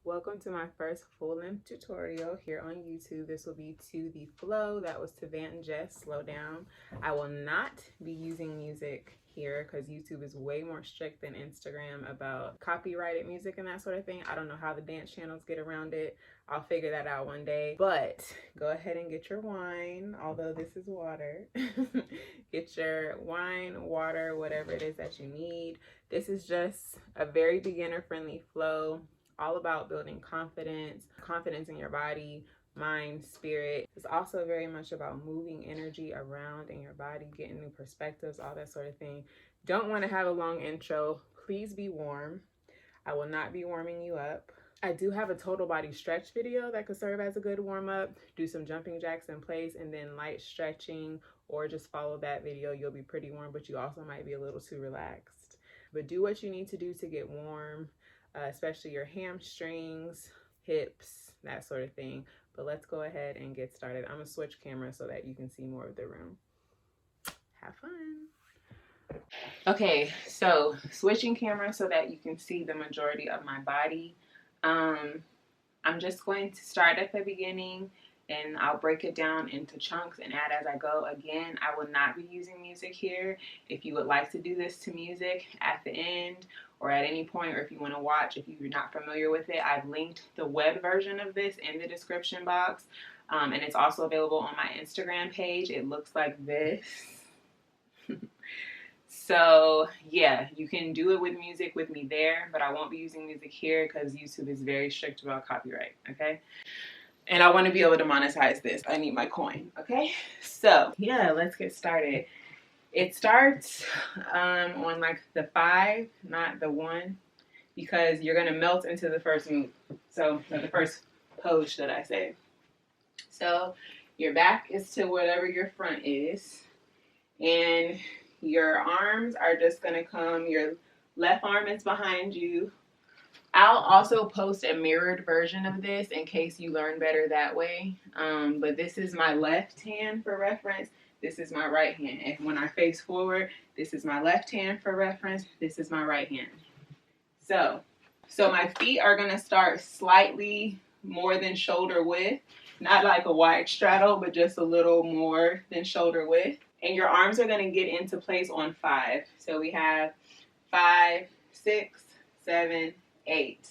Welcome to my first full-length tutorial here on YouTube. This will be to the flow. That was to VanJess, Slow Down. I will not be using music here because YouTube is way more strict than Instagram about copyrighted music and that sort of thing. I don't know how the dance channels get around it. I'll figure that out one day. But go ahead and get your wine, although this is water. Get your wine, water, whatever it is that you need. This is just a very beginner-friendly flow. All about building confidence in your body, mind, spirit. It's also very much about moving energy around in your body, getting new perspectives, all that sort of thing. Don't want to have a long intro. Please be warm. I will not be warming you up. I do have a total body stretch video that could serve as a good warm-up. Do some jumping jacks in place and then light stretching, or just follow that video. You'll be pretty warm, but you also might be a little too relaxed. But do what you need to do to get warm. Especially your hamstrings, hips, that sort of thing. But let's go ahead and get started. I'm gonna switch camera so that you can see more of the room. Have fun. Okay, so switching camera so that you can see the majority of my body. I'm just going to start at the beginning and I'll break it down into chunks and add as I go. Again, I will not be using music here. If you would like to do this to music at the end or at any point, or if you want to watch, if you're not familiar with it, I've linked the web version of this in the description box. And it's also available on my Instagram page. It looks like this. So yeah, you can do it with music with me there, but I won't be using music here because YouTube is very strict about copyright, okay? And I want to be able to monetize this. I need my coin, okay? So yeah, let's get started. It starts on like the 5, not the 1, because you're gonna melt into the first move. So the first pose, should I say. So your back is to whatever your front is, and your arms are just gonna come, your left arm is behind you. I'll also post a mirrored version of this in case you learn better that way. But this is my left hand for reference. This is my right hand. And when I face forward, this is my left hand for reference. This is my right hand. So my feet are gonna start slightly more than shoulder width. Not like a wide straddle, but just a little more than shoulder width. And your arms are gonna get into place on 5. So we have 5, 6, 7, 8.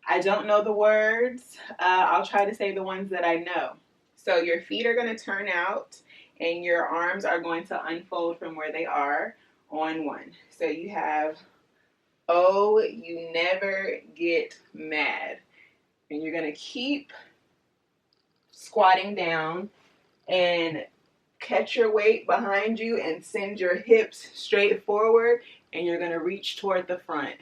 I don't know the words. I'll try to say the ones that I know. So your feet are going to turn out and your arms are going to unfold from where they are on 1. So you have, oh, you never get mad. And you're going to keep squatting down and catch your weight behind you and send your hips straight forward, and you're going to reach toward the front.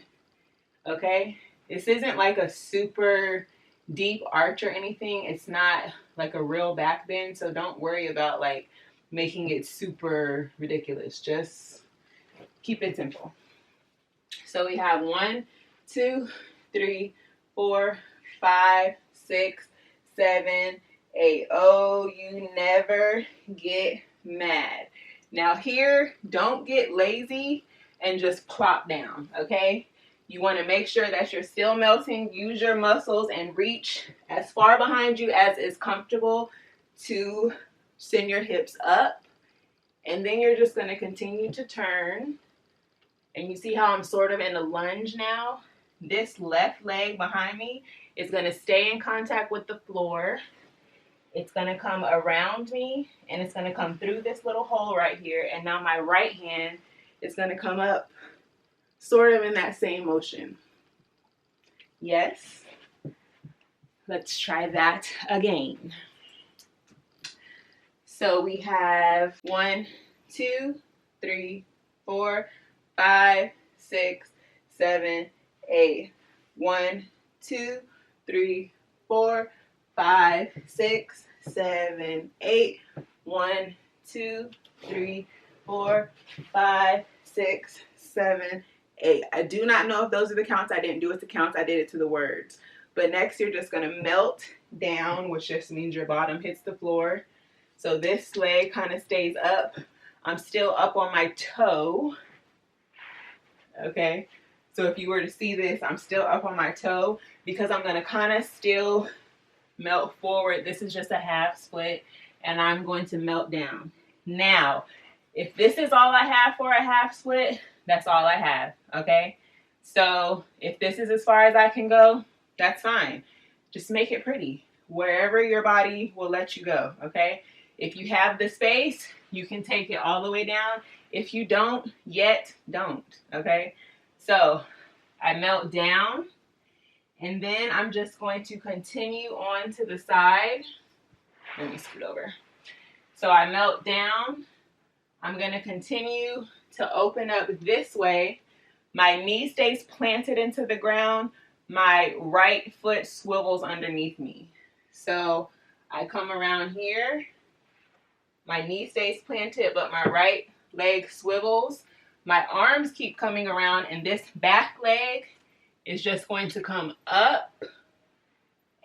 Okay, this isn't like a super deep arch or anything. It's not like a real back bend, so don't worry about like making it super ridiculous. Just keep it simple. So we have 1, 2, 3, 4, 5, 6, 7, 8. Oh, you never get mad. Now here, don't get lazy and just plop down, okay? You want to make sure that you're still melting. Use your muscles and reach as far behind you as is comfortable to send your hips up. And then you're just going to continue to turn. And you see how I'm sort of in a lunge now? This left leg behind me is going to stay in contact with the floor. It's going to come around me and it's going to come through this little hole right here. And now my right hand is going to come up sort of in that same motion. Yes. Let's try that again. So we have 1, 2, 3, 4, 5, 6, 7, 8. 1, 2, 3, 4, 5, 6, 7, 8. 1, 2, 3, 4, 5, 6, 7, 8. I do not know if those are the counts. I didn't do it to counts. I did it to the words. But next you're just going to melt down, which just means your bottom hits the floor. So this leg kind of stays up. I'm still up on my toe. Okay. So if you were to see this, I'm still up on my toe because I'm gonna kind of still melt forward. This is just a half split and I'm going to melt down. Now, if this is all I have for a half split, that's all I have, okay? So if this is as far as I can go, that's fine. Just make it pretty, wherever your body will let you go, okay? If you have the space, you can take it all the way down. If you don't yet, don't, okay? So I melt down, and then I'm just going to continue on to the side. Let me scoot over. So I melt down. I'm going to continue to open up this way. My knee stays planted into the ground. My right foot swivels underneath me. So I come around here. My knee stays planted, but my right leg swivels. My arms keep coming around, and this back leg is just going to come up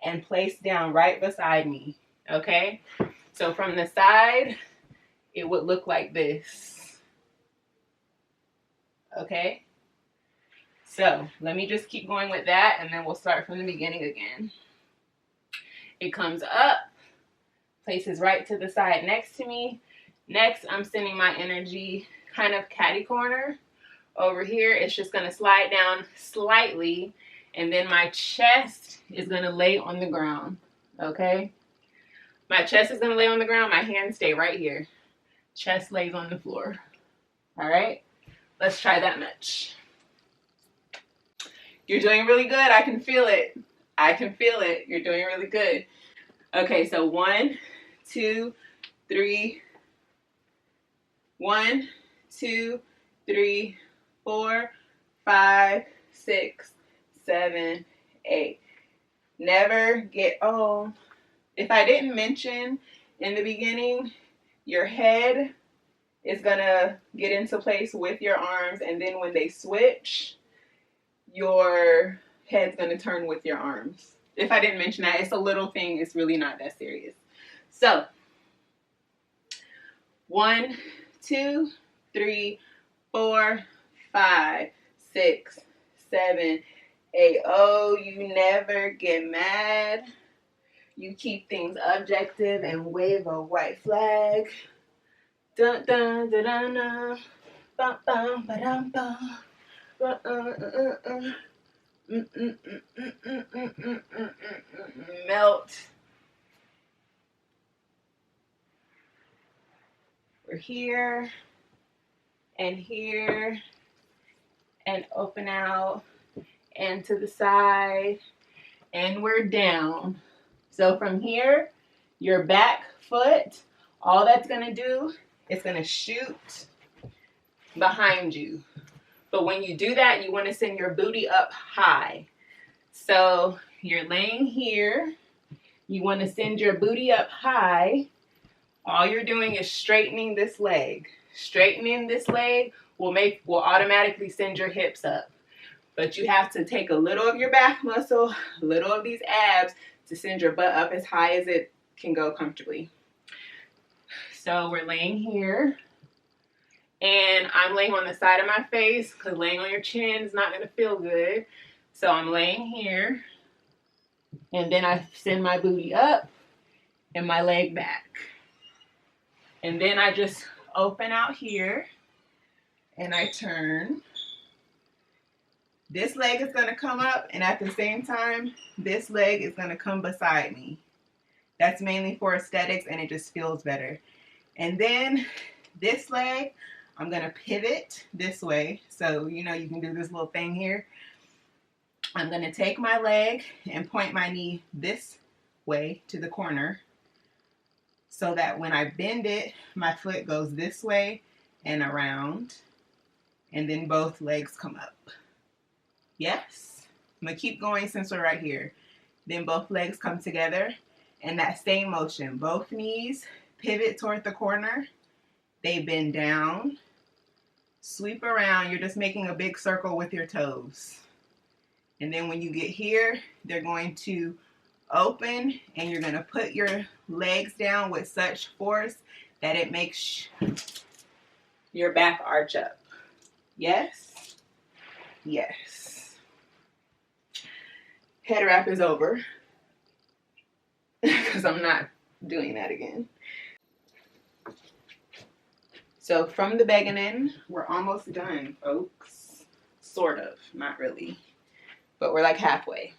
and place down right beside me, okay? So from the side, it would look like this, okay? So let me just keep going with that, and then we'll start from the beginning again. It comes up, places right to the side next to me. Next, I'm sending my energy kind of catty corner. Over here, it's just gonna slide down slightly, and then my chest is gonna lay on the ground, okay? My chest is gonna lay on the ground, my hands stay right here. Chest lays on the floor, all right? Let's try that much. You're doing really good, I can feel it. I can feel it, you're doing really good. Okay, so 1, 2, 3. 1, 2, 3, 4, 5, 6, 7, 8. Never get, oh, if I didn't mention in the beginning, your head is gonna get into place with your arms, and then when they switch, your head's gonna turn with your arms. If I didn't mention that, it's a little thing, it's really not that serious. So, 1, 2, 3, 4, 5, 6, 7, 8. Oh, you never get mad. You keep things objective and wave a white flag. Dun dun dun dun dun. Bum bum ba dum bum. Melt. We're here and here and open out and to the side and we're down. So from here, your back foot, all that's gonna do is gonna shoot behind you. But when you do that, you wanna send your booty up high. So you're laying here, you wanna send your booty up high. All you're doing is straightening this leg. Straightening this leg will automatically send your hips up. But you have to take a little of your back muscle, a little of these abs to send your butt up as high as it can go comfortably. So we're laying here. And I'm laying on the side of my face because laying on your chin is not gonna feel good. So I'm laying here. And then I send my booty up and my leg back. And then I just open out here and I turn. This leg is gonna come up, and at the same time, this leg is gonna come beside me. That's mainly for aesthetics, and it just feels better. And then this leg, I'm gonna pivot this way. So, you know, you can do this little thing here. I'm gonna take my leg and point my knee this way to the corner, so that when I bend it, my foot goes this way and around, and then both legs come up. Yes? I'm gonna keep going since we're right here. Then both legs come together, and that same motion. Both knees pivot toward the corner. They bend down, sweep around. You're just making a big circle with your toes. And then when you get here, they're going to open, and you're gonna put your legs down with such force that it makes your back arch up. Yes? Yes. Head wrap is over because I'm not doing that again. So from the beginning, we're almost done, folks. Sort of, not really, but we're like halfway.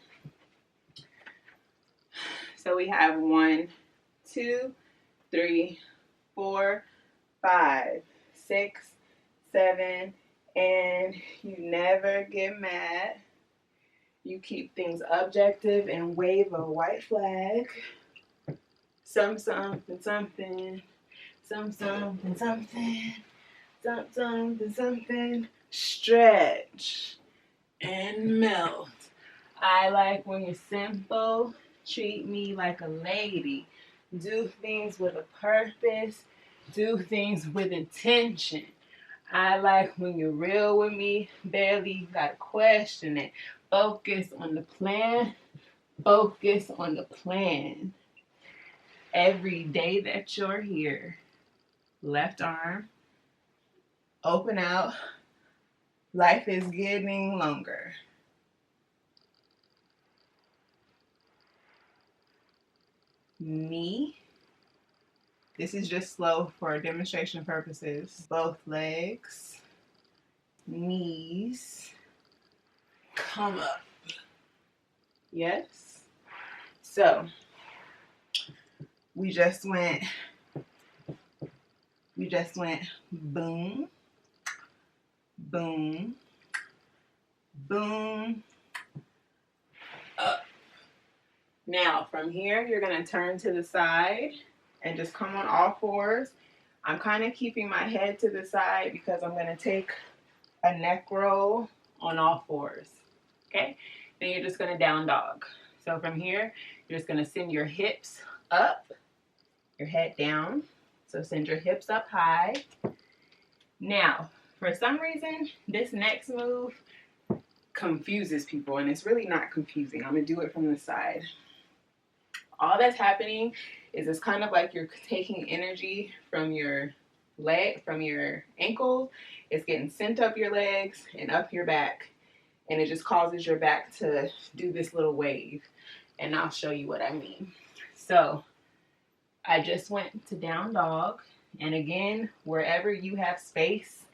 So we have 1, 2, 3, 4, 5, 6, 7, and you never get mad. You keep things objective and wave a white flag. Something, something, something, something, something. Stretch and melt. I like when you're simple. Treat me like a lady. Do things with a purpose. Do things with intention. I like when you're real with me. Barely gotta question it. Focus on the plan. Focus on the plan. Every day that you're here, left arm, open out. Life is getting longer. Knee. This is just slow for demonstration purposes. Both legs, knees, come up. Yes. So we just went boom, boom, boom, up. Now from here, you're gonna turn to the side and just come on all fours. I'm kind of keeping my head to the side because I'm gonna take a neck roll on all fours, okay? Then you're just gonna down dog. So from here, you're just gonna send your hips up, your head down. So send your hips up high. Now, for some reason, this next move confuses people, and it's really not confusing. I'm gonna do it from the side. All that's happening is it's kind of like you're taking energy from your leg, from your ankles. It's getting sent up your legs and up your back, and it just causes your back to do this little wave. And I'll show you what I mean. So I just went to down dog, and again, wherever you have space,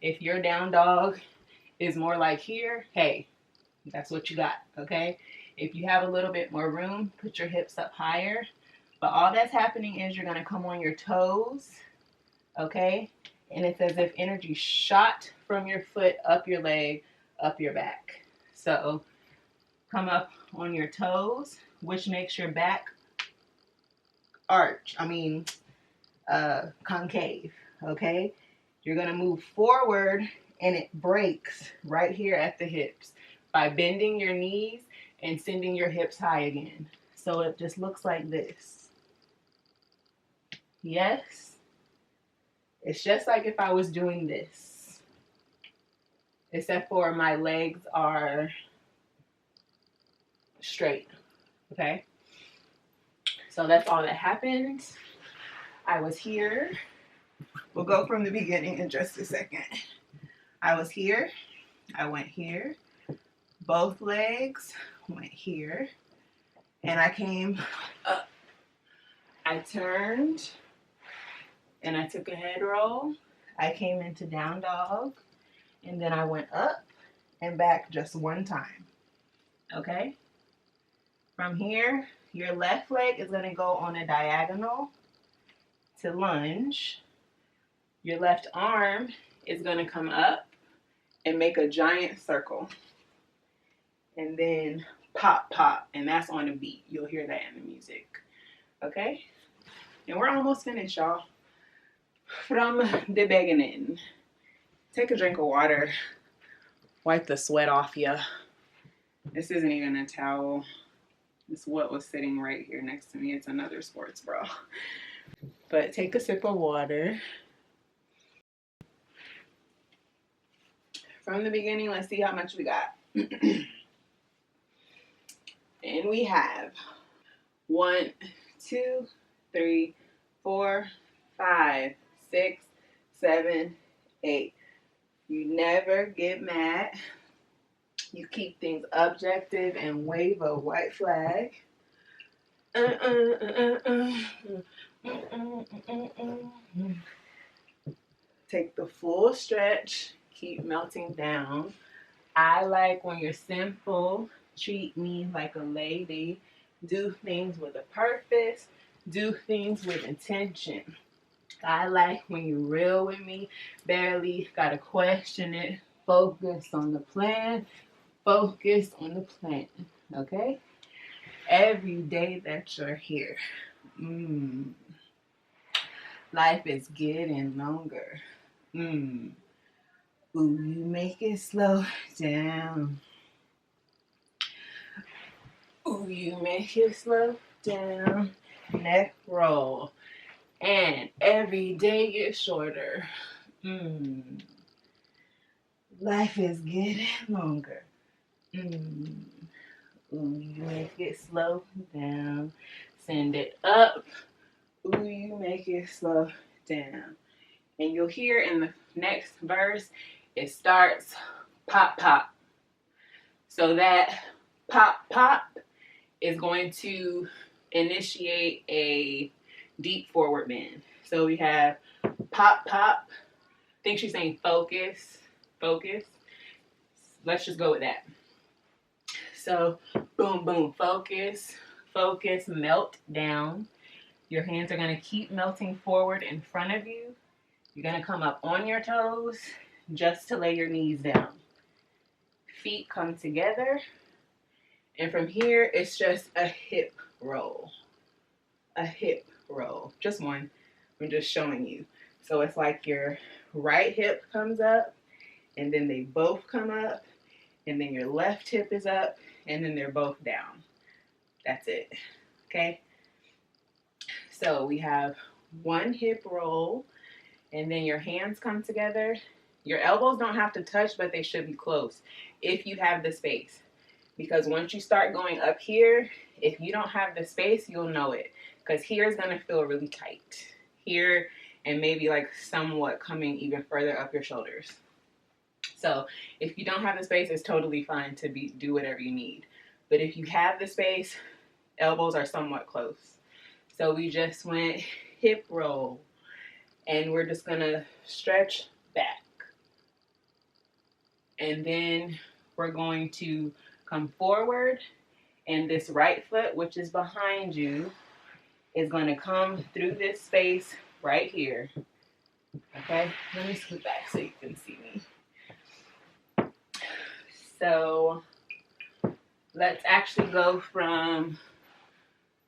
if your down dog is more like here, hey, that's what you got, okay? If you have a little bit more room, put your hips up higher. But all that's happening is you're gonna come on your toes, okay? And it's as if energy shot from your foot up your leg, up your back. So come up on your toes, which makes your back concave, okay? You're gonna move forward and it breaks right here at the hips by bending your knees and sending your hips high again. So it just looks like this. Yes? It's just like if I was doing this, except for my legs are straight, okay? So that's all that happened. I was here. We'll go from the beginning in just a second. I was here. I went here. Both legs went here. And I came up. I turned and I took a head roll. I came into down dog. And then I went up and back just one time. Okay? From here, your left leg is going to go on a diagonal to lunge. Your left arm is going to come up and make a giant circle. And then pop, pop. And that's on a beat. You'll hear that in the music. Okay? And we're almost finished, y'all. From the beginning. Take a drink of water. Wipe the sweat off ya. This isn't even a towel. It's what was sitting right here next to me. It's another sports bra. But take a sip of water. From the beginning, let's see how much we got. And we have 1, 2, 3, 4, 5, 6, 7, 8. You never get mad. You keep things objective and wave a white flag. Take the full stretch. Keep melting down. I like when you're simple. Treat me like a lady. Do things with a purpose. Do things with intention. I like when you're real with me. Barely gotta question it. Focus on the plan. Focus on the plan. Okay? Every day that you're here. Life is getting longer. Ooh, you make it slow down. Ooh, you make it slow down. Neck roll. And every day gets shorter. Life is getting longer. Ooh, you make it slow down. Send it up. Ooh, you make it slow down. And you'll hear in the next verse, it starts pop, pop. So that pop, pop is going to initiate a deep forward bend. So we have pop, pop. I think she's saying focus, focus. Let's just go with that. So boom, boom, focus, focus, melt down. Your hands are going to keep melting forward in front of you. You're going to come up on your toes just to lay your knees down. Feet come together. And from here, it's just a hip roll. A hip roll. Just one. I'm just showing you. So it's like your right hip comes up, and then they both come up, and then your left hip is up, and then they're both down. That's it. Okay? So we have one hip roll, and then your hands come together. Your elbows don't have to touch, but they should be close if you have the space. Because once you start going up here, if you don't have the space, you'll know it. Because here is going to feel really tight. Here and maybe like somewhat coming even further up your shoulders. So if you don't have the space, it's totally fine to do whatever you need. But if you have the space, elbows are somewhat close. So we just went hip roll. And we're just going to stretch back. And then we're going to come forward. And this right foot, which is behind you, is going to come through this space right here. Okay? Let me scoot back so you can see me. So let's actually go from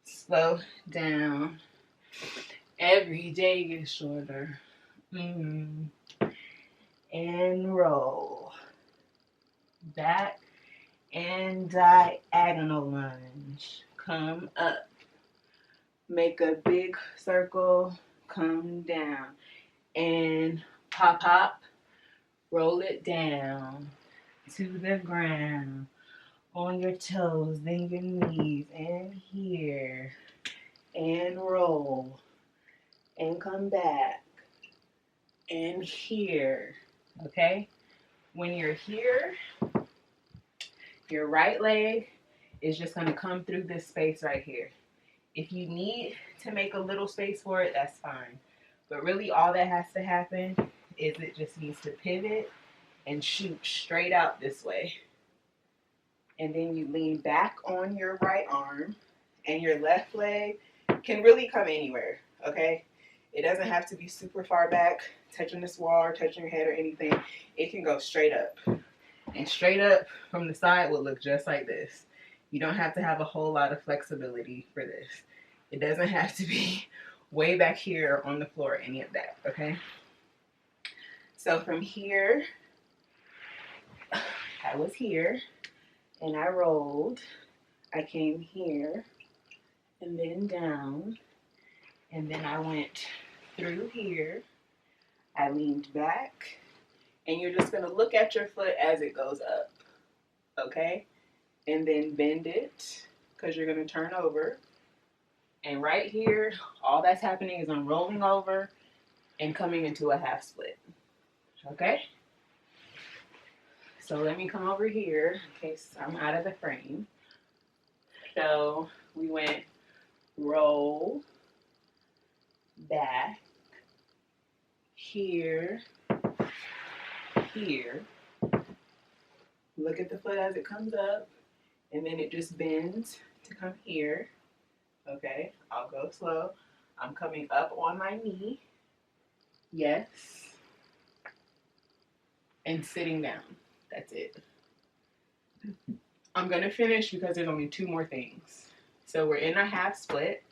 slow down. Every day gets shorter. And roll. Back and diagonal lunge. Come up. Make a big circle. Come down. And pop, pop. Roll it down to the ground. On your toes, then your knees. And here. And roll. And come back. And here. Okay? When you're here, your right leg is just going to come through this space right here. If you need to make a little space for it, that's fine. But really all that has to happen is it just needs to pivot and shoot straight out this way. And then you lean back on your right arm, and your left leg can really come anywhere, okay? It doesn't have to be super far back, touching this wall or touching your head or anything. It can go straight up. And straight up from the side will look just like this. You don't have to have a whole lot of flexibility for this. It doesn't have to be way back here on the floor, any of that, okay? So from here, I was here, and I rolled. I came here, and then down, and then I went through here. I leaned back, and you're just going to look at your foot as it goes up, okay? And then bend it, because you're going to turn over. And right here, all that's happening is I'm rolling over and coming into a half split, okay? So let me come over here in case I'm out of the frame. So we went roll, back, here, here. Look at the foot as it comes up, and then it just bends to come here. Okay, I'll go slow. I'm coming up on my knee. Yes. And sitting down. That's it. I'm going to finish because there's only 2 more things. So we're in a half split.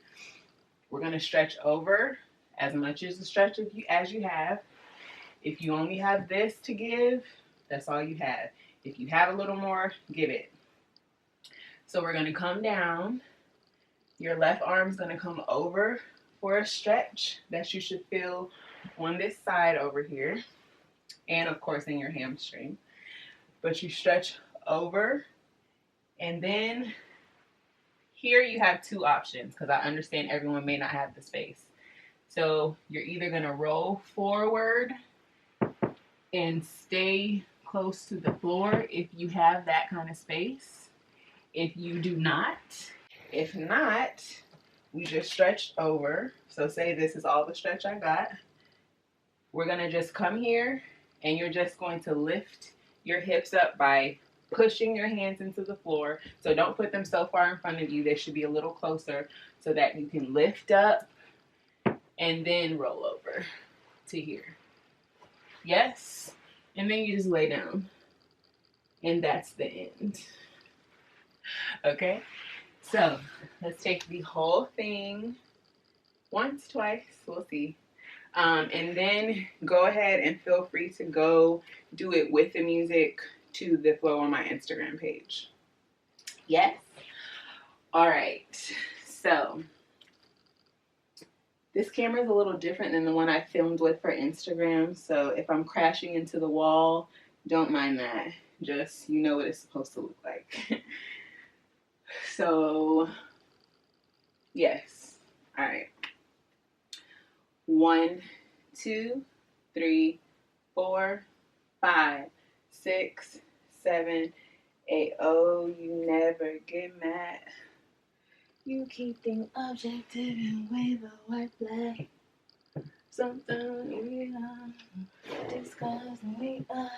We're going to stretch over as much as the stretch as you have. If you only have this to give, that's all you have. If you have a little more, give it. So we're going to come down. Your left arm's going to come over for a stretch that you should feel on this side over here. And of course in your hamstring. But you stretch over. And then here you have 2 options because I understand everyone may not have the space. So you're either going to roll forward and stay close to the floor if you have that kind of space. If you do not, if not, we just stretch over. So say this is all the stretch I got. We're going to just come here and you're just going to lift your hips up by pushing your hands into the floor. So don't put them so far in front of you. They should be a little closer so that you can lift up and then roll over to here. Yes? And then you just lay down. And that's the end. Okay? So let's take the whole thing once, twice, we'll see. And then go ahead and feel free to go do it with the music to the flow on my Instagram page. Yes? All right. So this camera is a little different than the one I filmed with for Instagram. So if I'm crashing into the wall, don't mind that. Just, you know what it's supposed to look like. So, yes. All right. 1, 2, 3, 4, 5, 6, 7, 8. Oh, you never get mad. You keep things objective and wave a white flag. Something we discuss me up.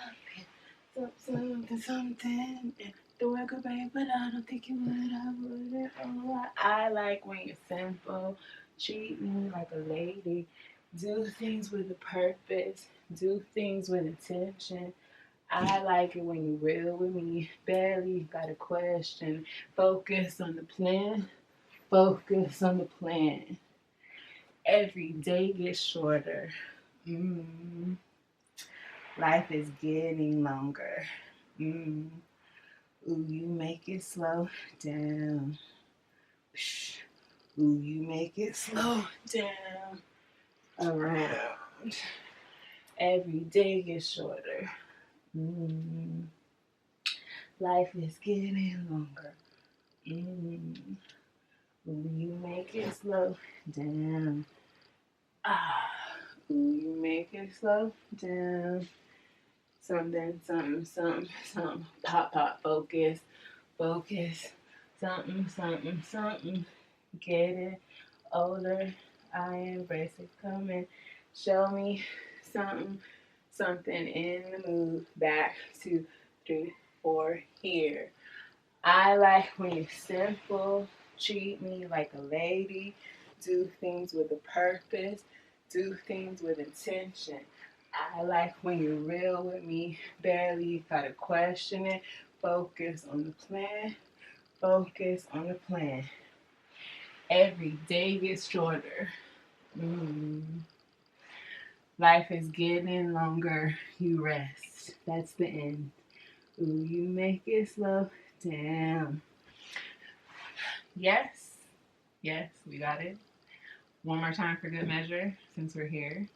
Something. The work of pain, but I don't think you would. I wouldn't. Oh, I like when you're simple. Treat me like a lady. Do things with a purpose. Do things with intention. I like it when you're real with me. Barely got a question. Focus on the plan. Focus on the plan. Every day gets shorter. Life is getting longer. Ooh, you make it slow down. Ooh, you make it slow down. Around. Every day gets shorter. Life is getting longer. Ooh, you make it slow down. Ooh, you make it slow down. Something. Pop, focus. Something. Getting older. I embrace it. Coming. Show me something in the mood. Back 2, 3, 4. Here. I like when you're simple. Treat me like a lady. Do things with a purpose. Do things with intention. I like when you're real with me. Barely gotta question it. Focus on the plan. Focus on the plan. Every day gets shorter. Life is getting longer. You rest. That's the end. Ooh, you make it slow down. Yes, we got it. One more time for good measure, since we're here.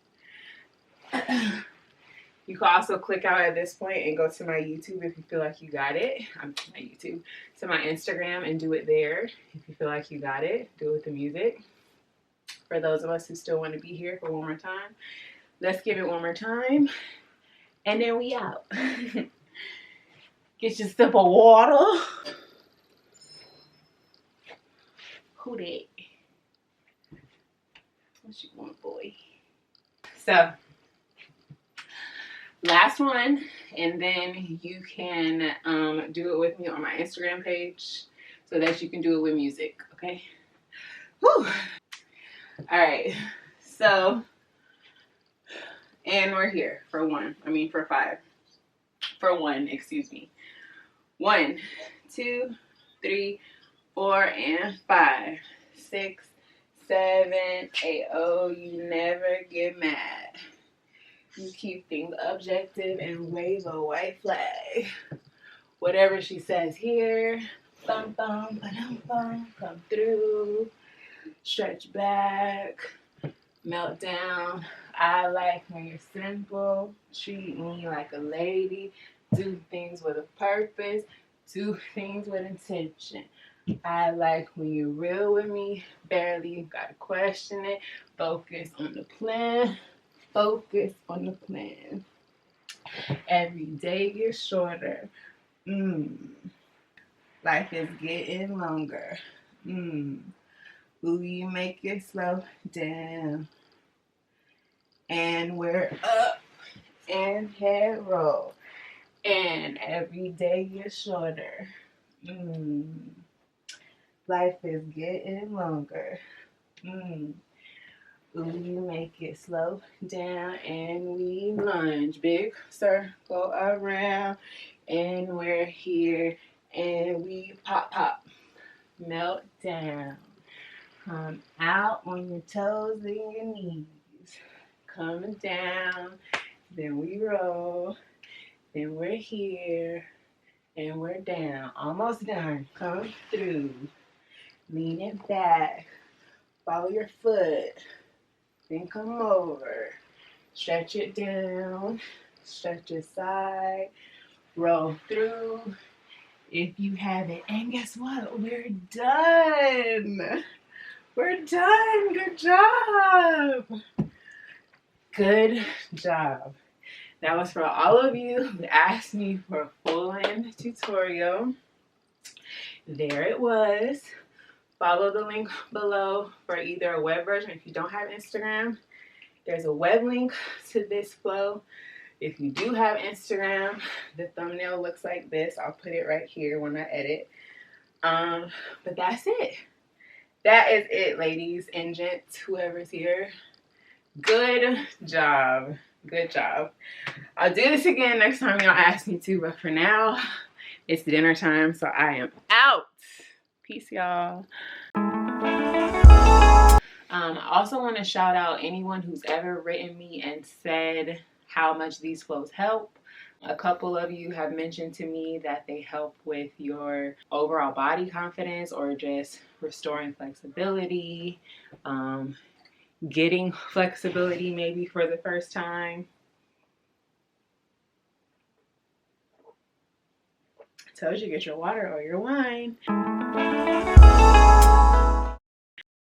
You can also click out at this point and go to my YouTube if you feel like you got it. To my Instagram and do it there. If you feel like you got it, do it with the music. For those of us who still want to be here for one more time, let's give it one more time. And then we out. Get your sip of water. Who that? What you want, boy? So, last one, and then you can do it with me on my Instagram page so that you can do it with music, okay? Whew. All right, so, and we're here for one, excuse me. 1, 2, 3, 4, and 5, 6, 7, 8. Oh, you never get mad. You keep things objective and wave a white flag. Whatever she says here, bum bum, ba-dum bum, come through, stretch back, melt down. I like when you're simple, treat me like a lady, do things with a purpose, do things with intention. I like when you're real with me, barely gotta question it, focus on the plan, focus on the plan. Every day gets shorter. Life is getting longer. Ooh, you make it slow down. And we're up and head roll. And every day gets shorter. Life is getting longer. Ooh, you make it slow down and we lunge. Big circle around and we're here and we pop, pop. Melt down. Come out on your toes and your knees. Coming down. Then we roll. Then we're here. And we're down. Almost done. Come through. Lean it back. Follow your foot. Then come over. Stretch it down. Stretch your side. Roll through. If you haven't. And guess what? We're done. We're done. Good job. Good job. That was for all of you who asked me for a full-length tutorial. There it was. Follow the link below for either a web version. If you don't have Instagram, there's a web link to this flow. If you do have Instagram, the thumbnail looks like this. I'll put it right here when I edit. But that's it. That is it, ladies and gents, whoever's here. Good job. Good job. I'll do this again next time y'all ask me to, but for now, it's dinner time, so I am out. Peace, y'all. I also want to shout out anyone who's ever written me and said how much these flows help. A couple of you have mentioned to me that they help with your overall body confidence or just restoring flexibility, getting flexibility maybe for the first time. Told you, get your water or your wine.